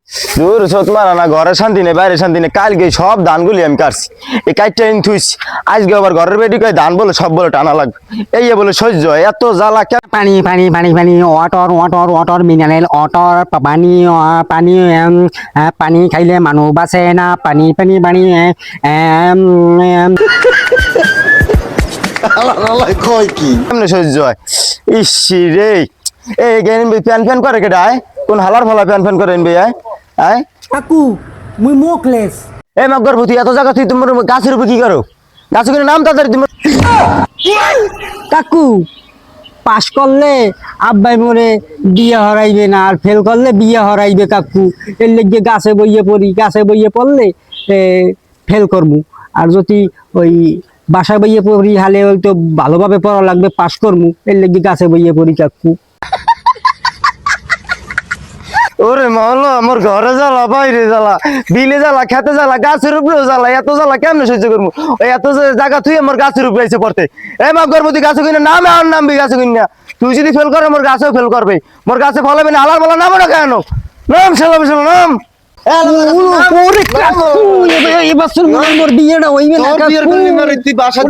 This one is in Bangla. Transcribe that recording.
দূর সত মারা না, ঘরে শান্তি নেই বাইরে শান্তি নেই। কালকে সব ধানগুলি আমি কাটছি, এই কাটটা এনে থুইছি। আজকে আবার ঘরের বেটি কয় ধান বলে সব বলে টানা লাগবে, এই বলে সহ্য হয় এত জ্বালা কেন? পানি পানি পানি পানি water water water mineral water পানি পানি পানি খাইলে মানুষ বাঁচে না। পানি পানি পানি কয় কি কেমনে সহ্য হয়? ইসি রে, এই প্যান ফ্যান করে কেটে আয়, কোন হালার ফালা প্যান ফ্যান করে এনবি আয় আয়। কাকু মুই মোকলেস এই মাক গর্ভবতী এত জায়গা তুই তোমার গাছের উপর কি করো? গাছ কিনে নাম তাড়াতাড়ি তুমি। কাকু পাস করলে আব্বাই মোরে বিয়ে হরাইবে না, আর ফেল করলে বিয়ে হরাইবে কাকু। এর লেগে গাছে বইয়ে পড়ি, গাছে বইয়ে পড়লে ফেল করবো। আর যদি ওই বাসা বইয়ে পড়ি হালে ওই তো ভালোভাবে পড়া লাগবে, পাস করবো। এর লেগে গাছে বইয়ে পড়ি কাকু। ওরে মাওলা, আমার ঘরে জ্বালা, বাইরে জ্বালা, বিলে জ্বালা, খেতে জ্বালা, গাছের উপরেও জ্বালা। এত জ্বালা কেমনে সহ্য করবো? ওই এত জায়গা তুই আমার গাছের উপরে এসে পড়তে। এই মাক গর্ভবতী গাছে কিনে নামে আর নামবি গাছে কিনা। তুই যদি ফেল করে মোর গাছেও ফেল করবে, মোর গাছে ফলাবে না। আলার বলা নামো না কেন? নাম সেলাম সেলাম নাম। ওরে কাকু, এবার বিয়েটা হইবে না তোর বিয়ের কাকু। জন্য তুই বাসা